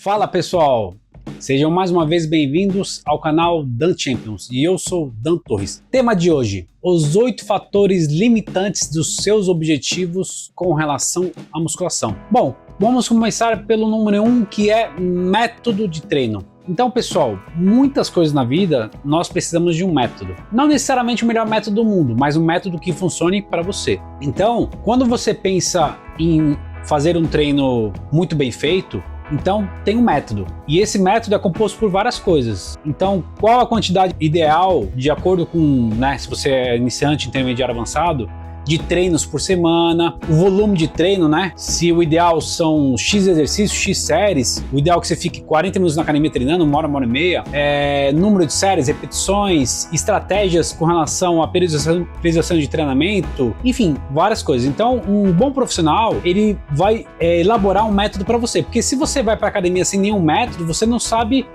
Fala pessoal, sejam mais uma vez bem-vindos ao canal Dan Champions e eu sou Dan Torres. Tema de hoje, os 8 fatores limitantes dos seus objetivos com relação à musculação. Bom, vamos começar pelo número 1, que é método de treino. Então pessoal, muitas coisas na vida nós precisamos de um método. Não necessariamente o melhor método do mundo, mas um método que funcione para você. Então, quando você pensa em fazer um treino muito bem feito, então tem um método, e esse método é composto por várias coisas. Então, qual a quantidade ideal, de acordo com, se você é iniciante, intermediário, avançado, de treinos por semana, o volume de treino, se o ideal são X exercícios, X séries, o ideal é que você fique 40 minutos na academia treinando, uma hora e meia, número de séries, repetições, estratégias com relação à periodização de treinamento, enfim, várias coisas. Então, um bom profissional, ele vai elaborar um método para você, porque se você vai para academia sem nenhum método, você não sabe.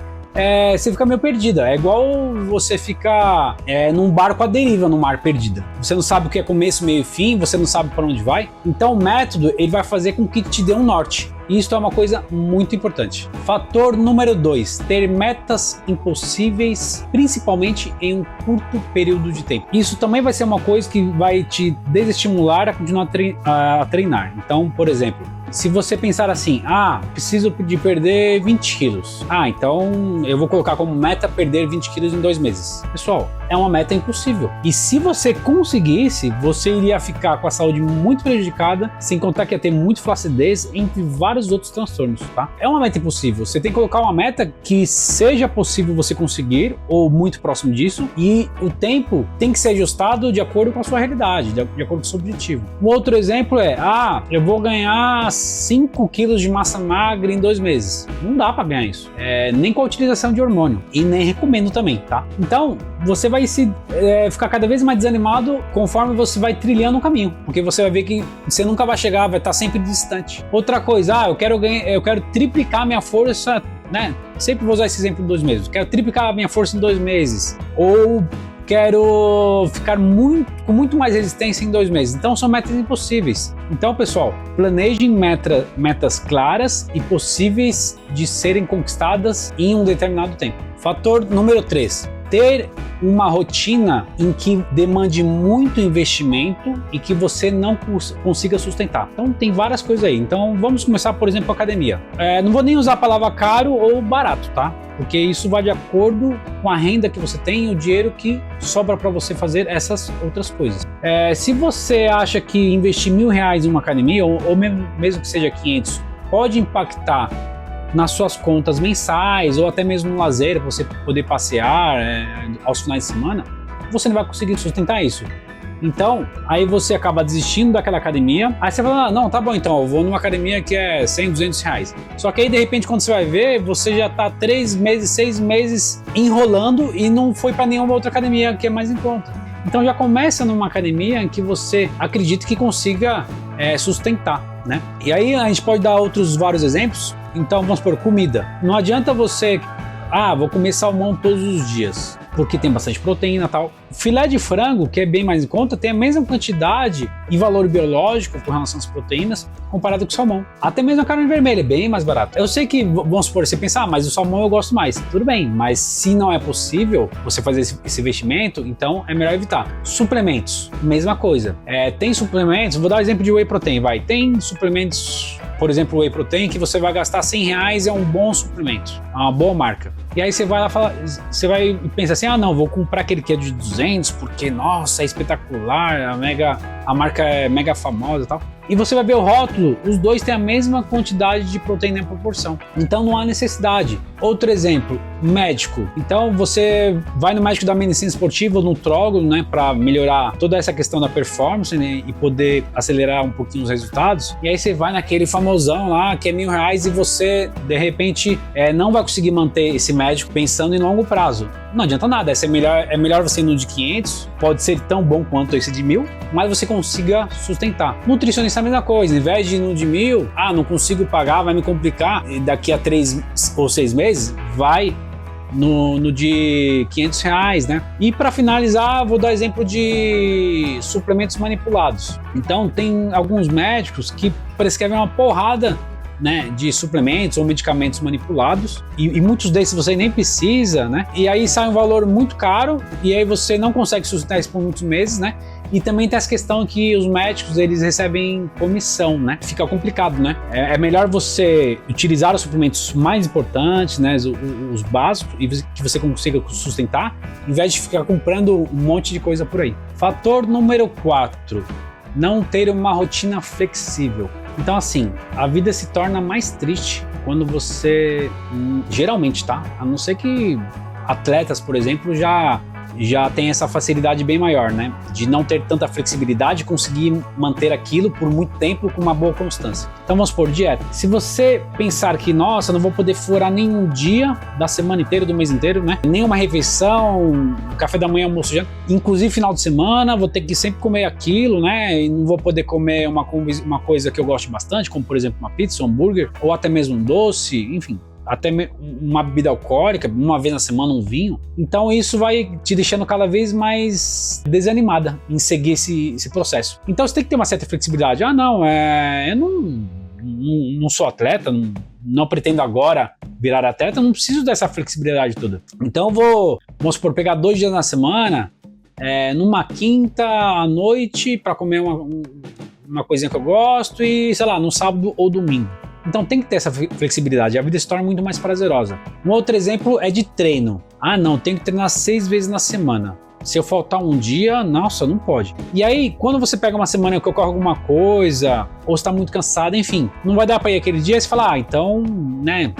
Você fica meio perdida. É igual você ficar num barco à deriva no mar, perdida. Você não sabe o que é começo, meio e fim, você não sabe para onde vai. Então o método, ele vai fazer com que te dê um norte. E isso é uma coisa muito importante. Fator número 2, ter metas impossíveis, principalmente em um curto período de tempo. Isso também vai ser uma coisa que vai te desestimular a continuar a treinar. Então, por exemplo, se você pensar assim, preciso de perder 20 quilos. Então eu vou colocar como meta perder 20 quilos em 2 meses. Pessoal, é uma meta impossível. E se você conseguisse, você iria ficar com a saúde muito prejudicada, sem contar que ia ter muita flacidez, entre vários outros transtornos, tá? É uma meta impossível. Você tem que colocar uma meta que seja possível você conseguir, ou muito próximo disso, e o tempo tem que ser ajustado de acordo com a sua realidade, de acordo com o seu objetivo. Um outro exemplo é, eu vou ganhar 5 quilos de massa magra em 2 meses. Não dá para ganhar isso. Nem com a utilização de hormônio. E nem recomendo também, tá? Então, você vai ficar cada vez mais desanimado conforme você vai trilhando o caminho. Porque você vai ver que você nunca vai chegar, vai estar sempre distante. Outra coisa, eu quero triplicar minha força, Sempre vou usar esse exemplo em 2 meses. Quero triplicar a minha força em 2 meses. Ou quero ficar com muito mais resistência em 2 meses. Então são metas impossíveis. Então, pessoal, planejem metas claras e possíveis de serem conquistadas em um determinado tempo. Fator número 3. Ter uma rotina em que demande muito investimento e que você não consiga sustentar. Então tem várias coisas aí. Então vamos começar, por exemplo, a academia. Não vou nem usar a palavra caro ou barato, tá? Porque isso vai de acordo com a renda que você tem e o dinheiro que sobra para você fazer essas outras coisas. Se você acha que investir R$1.000 em uma academia, ou mesmo que seja 500, pode impactar nas suas contas mensais ou até mesmo no lazer, para você poder passear aos finais de semana, você não vai conseguir sustentar isso. Então, aí você acaba desistindo daquela academia, aí você fala, não, tá bom, então eu vou numa academia que é 100, R$200. Só que aí, de repente, quando você vai ver, você já tá 3 meses, 6 meses enrolando e não foi para nenhuma outra academia que é mais em conta. Então já começa numa academia em que você acredita que consiga sustentar, E aí a gente pode dar vários exemplos. Então vamos por comida. Não adianta você, vou comer salmão todos os dias, porque tem bastante proteína e tal. Filé de frango, que é bem mais em conta, tem a mesma quantidade e valor biológico com relação às proteínas comparado com o salmão. Até mesmo a carne vermelha é bem mais barata. Eu sei que, vamos supor, você pensa, mas o salmão eu gosto mais. Tudo bem, mas se não é possível você fazer esse investimento, então é melhor evitar. Suplementos, mesma coisa. Tem suplementos, vou dar o exemplo de whey protein, tem suplementos, por exemplo, whey protein, que você vai gastar R$100, é um bom suplemento, é uma boa marca. E aí você vai lá você vai e pensa assim, não, vou comprar aquele que é de 200, porque, nossa, é espetacular, a marca é mega famosa e tal. E você vai ver o rótulo, os dois têm a mesma quantidade de proteína em proporção. Então não há necessidade. Outro exemplo, médico. Então você vai no médico da medicina esportiva, no nutrólogo, para melhorar toda essa questão da performance, e poder acelerar um pouquinho os resultados. E aí você vai naquele famosão lá, que é R$1.000, e você, de repente, não vai conseguir manter esse médico pensando em longo prazo. Não adianta nada, é melhor você ir no de 500, pode ser tão bom quanto esse de 1.000, mas você consiga sustentar. Nutricionista é a mesma coisa, em vez de ir no de 1.000, não consigo pagar, vai me complicar, e daqui a 3 ou 6 meses, vai no de R$500, E para finalizar, vou dar exemplo de suplementos manipulados. Então tem alguns médicos que prescrevem uma porrada né, de suplementos ou medicamentos manipulados, e muitos desses você nem precisa, né? E aí sai um valor muito caro, e aí você não consegue sustentar isso por muitos meses, né? E também tem essa questão que os médicos, eles recebem comissão, né? Fica complicado, né? É melhor você utilizar os suplementos mais importantes, né? Os básicos, e que você consiga sustentar, em vez de ficar comprando um monte de coisa por aí. Fator número 4, não ter uma rotina flexível. Então, assim, a vida se torna mais triste quando você, geralmente, tá? A não ser que atletas, por exemplo, já tem essa facilidade bem maior, né? De não ter tanta flexibilidade e conseguir manter aquilo por muito tempo com uma boa constância. Então vamos supor, dieta. Se você pensar que, nossa, não vou poder furar nenhum dia da semana inteira, do mês inteiro, né? Nenhuma refeição, café da manhã, almoço, janta. Inclusive final de semana, vou ter que sempre comer aquilo, né? E não vou poder comer uma coisa que eu gosto bastante, como por exemplo uma pizza, um hambúrguer, ou até mesmo um doce, enfim. Até uma bebida alcoólica, uma vez na semana um vinho. Então isso vai te deixando cada vez mais desanimada em seguir esse processo. Então você tem que ter uma certa flexibilidade. Eu não sou atleta, não pretendo agora virar atleta, não preciso dessa flexibilidade toda. Então vamos supor, pegar 2 dias na semana, numa quinta à noite para comer uma coisinha que eu gosto e, sei lá, no sábado ou domingo. Então tem que ter essa flexibilidade, a vida se torna muito mais prazerosa. Um outro exemplo é de treino. Ah não, tenho que treinar 6 vezes na semana. Se eu faltar um dia, nossa, não pode. E aí, quando você pega uma semana que ocorre alguma coisa, ou está muito cansado, enfim, não vai dar para ir aquele dia, você fala, então, né,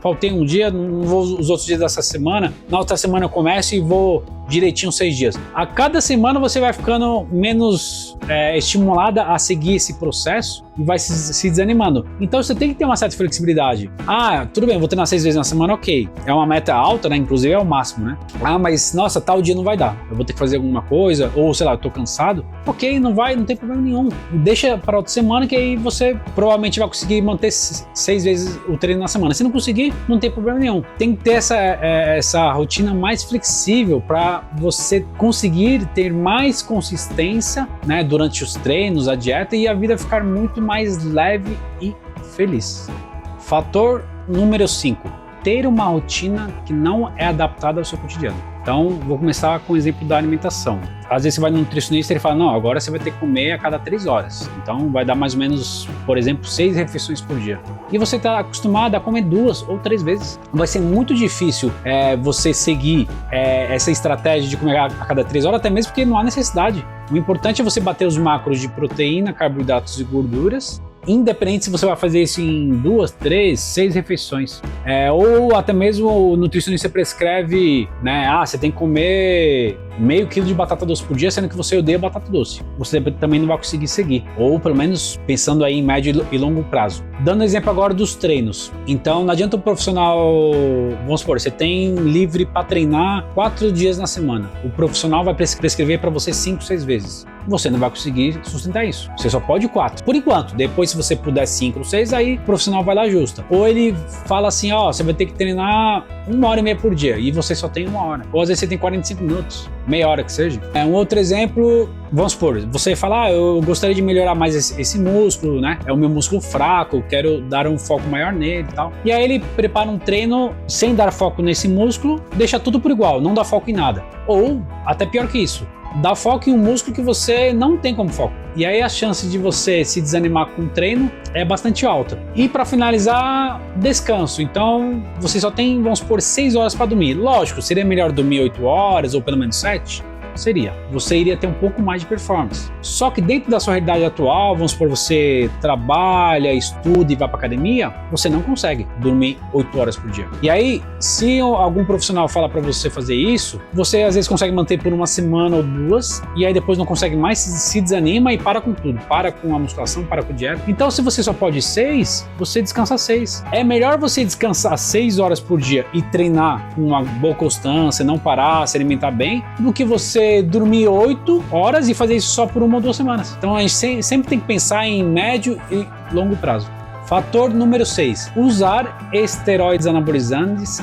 faltei um dia, não vou os outros dias dessa semana, na outra semana eu começo e vou direitinho 6 dias. A cada semana você vai ficando menos estimulada a seguir esse processo e vai se desanimando. Então você tem que ter uma certa flexibilidade. Ah, tudo bem, vou treinar 6 vezes na semana, ok. É uma meta alta, né? Inclusive é o máximo, né? Ah, mas nossa, tal dia não vai dar. Eu vou ter que fazer alguma coisa, ou sei lá, eu tô cansado. Ok, não tem problema nenhum. Deixa para outra semana que aí você provavelmente vai conseguir manter 6 vezes o treino na semana. Se não conseguir, não tem problema nenhum. Tem que ter essa rotina mais flexível para você conseguir ter mais consistência, né, durante os treinos, a dieta, e a vida ficar muito mais leve e feliz. Fator número 5, ter uma rotina que não é adaptada ao seu cotidiano. Então, vou começar com o exemplo da alimentação. Às vezes você vai no nutricionista e ele fala, não, agora você vai ter que comer a cada 3 horas. Então, vai dar mais ou menos, por exemplo, 6 refeições por dia. E você está acostumado a comer 2 ou 3 vezes. Vai ser muito difícil você seguir essa estratégia de comer a cada 3 horas, até mesmo porque não há necessidade. O importante é você bater os macros de proteína, carboidratos e gorduras, independente se você vai fazer isso em 2, 3, 6 refeições. Ou até mesmo o nutricionista prescreve, né, você tem que comer meio quilo de batata doce por dia, sendo que você odeia batata doce. Você também não vai conseguir seguir. Ou pelo menos pensando aí em médio e longo prazo. Dando exemplo agora dos treinos. Então não adianta o profissional, vamos supor, você tem livre para treinar 4 dias na semana. O profissional vai prescrever para você 5, 6 vezes. Você não vai conseguir sustentar isso. Você só pode 4. Por enquanto. Depois, se você puder 5 ou 6, aí o profissional vai lá ajusta. Ou ele fala assim, você vai ter que treinar 1h30 por dia e você só tem 1 hora. Ou às vezes você tem 45 minutos, meia hora que seja. Um outro exemplo, vamos supor, você fala, eu gostaria de melhorar mais esse músculo, né? É o meu músculo fraco, quero dar um foco maior nele e tal. E aí ele prepara um treino sem dar foco nesse músculo, deixa tudo por igual, não dá foco em nada. Ou, até pior que isso, dá foco em um músculo que você não tem como foco. E aí a chance de você se desanimar com o treino é bastante alta. E para finalizar, descanso. Então você só tem, vamos supor, 6 horas para dormir. Lógico, seria melhor dormir 8 horas ou pelo menos 7? Seria. Você iria ter um pouco mais de performance. Só que dentro da sua realidade atual, vamos supor, você trabalha, estuda e vai para academia, você não consegue dormir 8 horas por dia. E aí, se algum profissional fala para você fazer isso, você às vezes consegue manter por 1 semana ou 2, e aí depois não consegue mais, se desanima e para com tudo. Para com a musculação, para com a dieta. Então, se você só pode 6, você descansa 6. É melhor você descansar 6 horas por dia e treinar com uma boa constância, não parar, se alimentar bem, do que você dormir 8 horas e fazer isso só por 1 ou 2 semanas. Então a gente sempre tem que pensar em médio e longo prazo. Fator número 6, usar esteroides anabolizantes,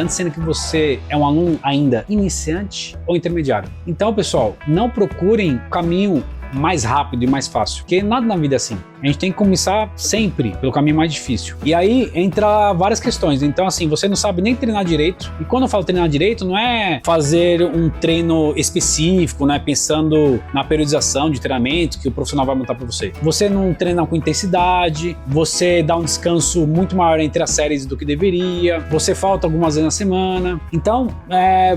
sendo que você é um aluno ainda iniciante ou intermediário. Então, pessoal, não procurem o caminho mais rápido e mais fácil, porque nada na vida é assim. A gente tem que começar sempre pelo caminho mais difícil. E aí entra várias questões. Então, assim, você não sabe nem treinar direito. E quando eu falo treinar direito, não é fazer um treino específico, né? Pensando na periodização de treinamento que o profissional vai montar para você. Você não treina com intensidade, você dá um descanso muito maior entre as séries do que deveria, você falta algumas vezes na semana. Então,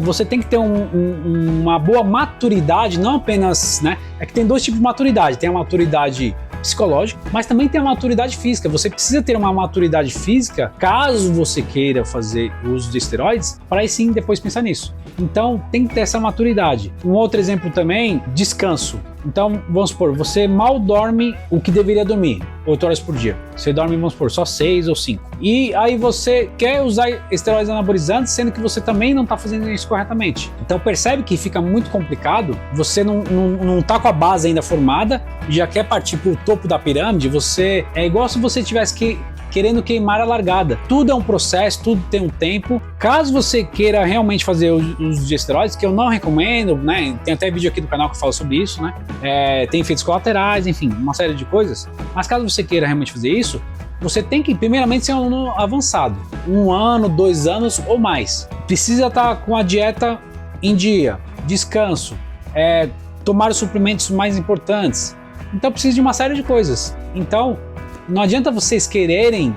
você tem que ter uma boa maturidade, não apenas, né? É que tem dois tipos de maturidade. Tem a maturidade psicológica, mas também tem a maturidade física. Você precisa ter uma maturidade física caso você queira fazer uso de esteroides, para aí sim depois pensar nisso. Então tem que ter essa maturidade. Um outro exemplo também, descanso. Então, vamos supor, você mal dorme o que deveria dormir, 8 horas por dia. Você dorme, vamos supor, só 6 ou 5. E aí você quer usar esteroides anabolizantes, sendo que você também não está fazendo isso corretamente. Então percebe que fica muito complicado, você não tá com a base ainda formada, já quer partir para o topo da pirâmide, você é igual se você tivesse querendo queimar a largada. Tudo é um processo, tudo tem um tempo. Caso você queira realmente fazer uso de esteroides, que eu não recomendo, né? Tem até vídeo aqui do canal que fala sobre isso, né? Tem efeitos colaterais, enfim, uma série de coisas. Mas caso você queira realmente fazer isso, você tem que primeiramente ser um aluno avançado. 1 ano, 2 anos ou mais. Precisa estar com a dieta em dia, descanso, tomar os suplementos mais importantes. Então precisa de uma série de coisas. Então, não adianta vocês quererem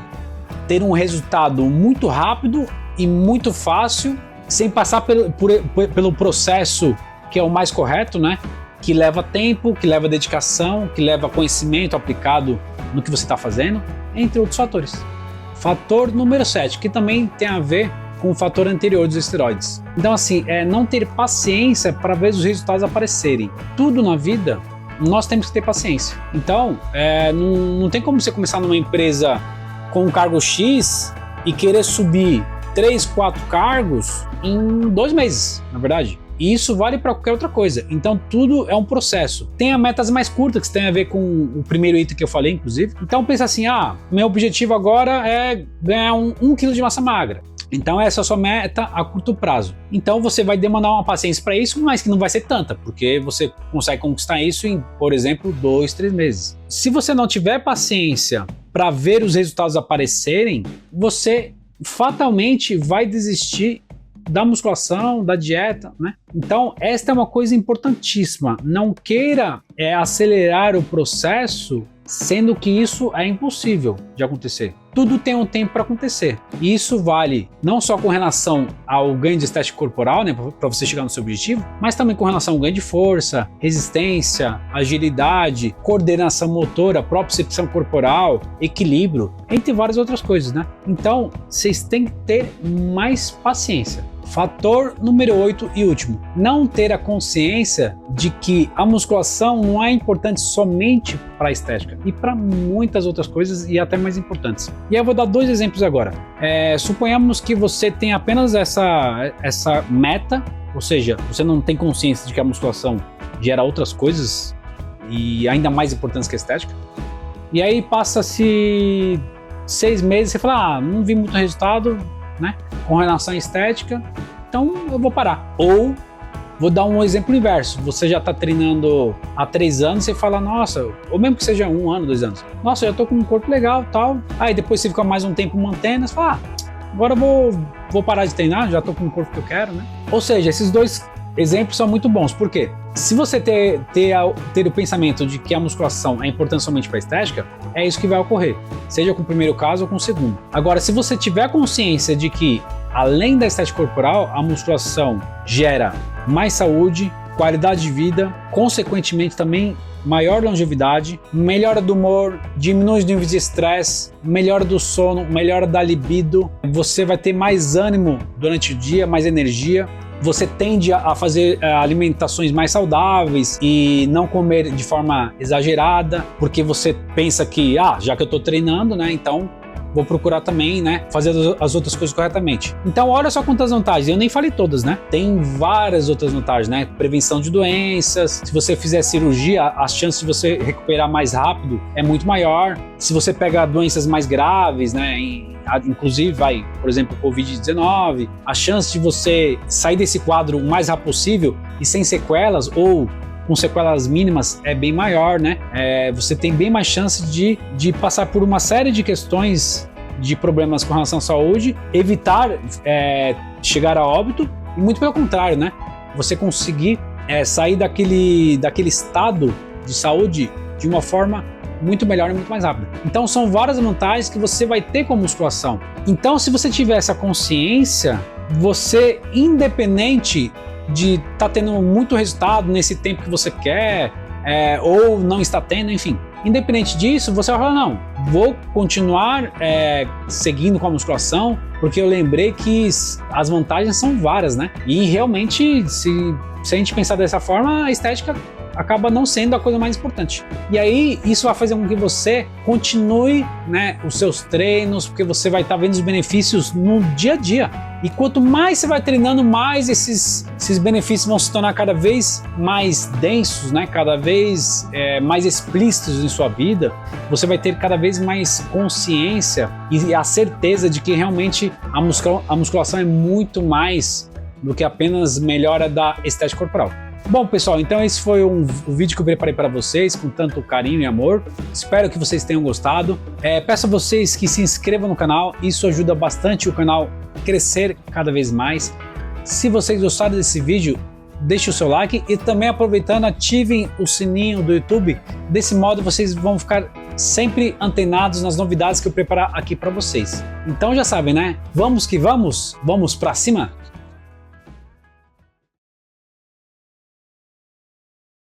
ter um resultado muito rápido e muito fácil, sem passar pelo processo que é o mais correto, né? Que leva tempo, que leva dedicação, que leva conhecimento aplicado no que você está fazendo, entre outros fatores. Fator número 7, que também tem a ver com o fator anterior dos esteroides. Então, assim, não ter paciência para ver os resultados aparecerem. Tudo na vida nós temos que ter paciência. Então, não tem como você começar numa empresa com um cargo X e querer subir 3, 4 cargos em 2 meses, na verdade. E isso vale para qualquer outra coisa. Então, tudo é um processo. Tem metas mais curtas, que tem a ver com o primeiro item que eu falei, inclusive. Então, pensa assim, meu objetivo agora é ganhar 1 quilo de massa magra. Então essa é a sua meta a curto prazo. Então você vai demandar uma paciência para isso, mas que não vai ser tanta, porque você consegue conquistar isso em, por exemplo, 2, 3 meses. Se você não tiver paciência para ver os resultados aparecerem, você fatalmente vai desistir da musculação, da dieta, né? Então esta é uma coisa importantíssima. Não queira acelerar o processo, sendo que isso é impossível de acontecer. Tudo tem um tempo para acontecer. E isso vale não só com relação ao ganho de estética corporal, né, para você chegar no seu objetivo, mas também com relação ao ganho de força, resistência, agilidade, coordenação motora, propriocepção corporal, equilíbrio, entre várias outras coisas, né? Então, vocês têm que ter mais paciência. Fator número 8 e último, não ter a consciência de que a musculação não é importante somente para a estética e para muitas outras coisas e até mais importantes. E eu vou dar 2 exemplos agora. Suponhamos que você tem apenas essa meta, ou seja, você não tem consciência de que a musculação gera outras coisas e ainda mais importantes que a estética. E aí passa-se 6 meses e você fala, não vi muito resultado, né, com relação à estética, então eu vou parar. Ou vou dar um exemplo inverso, você já está treinando há 3 anos e fala, nossa, ou mesmo que seja 1 ano, 2 anos, nossa, eu já estou com um corpo legal, tal. Aí depois você fica mais um tempo mantendo, você fala, agora eu vou parar de treinar, já estou com o corpo que eu quero, né? Ou seja, esses 2 exemplos são muito bons, por quê? Se você ter o pensamento de que a musculação é importante somente para a estética, é isso que vai ocorrer, seja com o primeiro caso ou com o segundo. Agora, se você tiver consciência de que, além da estética corporal, a musculação gera mais saúde, qualidade de vida, consequentemente também maior longevidade, melhora do humor, diminui os níveis de estresse, melhora do sono, melhora da libido, você vai ter mais ânimo durante o dia, mais energia. Você tende a fazer alimentações mais saudáveis e não comer de forma exagerada, porque você pensa que, já que eu estou treinando, né, então vou procurar também, né, fazer as outras coisas corretamente. Então, olha só quantas vantagens. Eu nem falei todas, né? Tem várias outras vantagens, né? Prevenção de doenças. Se você fizer cirurgia, a chance de você recuperar mais rápido é muito maior. Se você pega doenças mais graves, né, inclusive, por exemplo, Covid-19, a chance de você sair desse quadro o mais rápido possível e sem sequelas ou com sequelas mínimas é bem maior, né? Você tem bem mais chance de passar por uma série de questões de problemas com relação à saúde, evitar chegar a óbito e muito pelo contrário, né? Você conseguir sair daquele estado de saúde de uma forma muito melhor e muito mais rápida. Então são várias vantagens que você vai ter com a musculação. Então se você tiver essa consciência, você, independente de estar tendo muito resultado nesse tempo que você quer, ou não está tendo, enfim, independente disso, você vai falar, não, vou continuar seguindo com a musculação, porque eu lembrei que as vantagens são várias, né? E realmente, se a gente pensar dessa forma, a estética acaba não sendo a coisa mais importante. E aí, isso vai fazer com que você continue, né, os seus treinos, porque você vai estar vendo os benefícios no dia a dia. E quanto mais você vai treinando, mais esses benefícios vão se tornar cada vez mais densos, né, cada vez mais explícitos em sua vida. Você vai ter cada vez mais consciência e a certeza de que realmente a musculação é muito mais do que apenas melhora da estética corporal. Bom, pessoal, então esse foi o vídeo que eu preparei para vocês com tanto carinho e amor. Espero que vocês tenham gostado. Peço a vocês que se inscrevam no canal, isso ajuda bastante o canal a crescer cada vez mais. Se vocês gostaram desse vídeo, deixe o seu like e também, aproveitando, ativem o sininho do YouTube. Desse modo vocês vão ficar sempre antenados nas novidades que eu preparar aqui para vocês. Então já sabem, né? Vamos que vamos? Vamos para cima?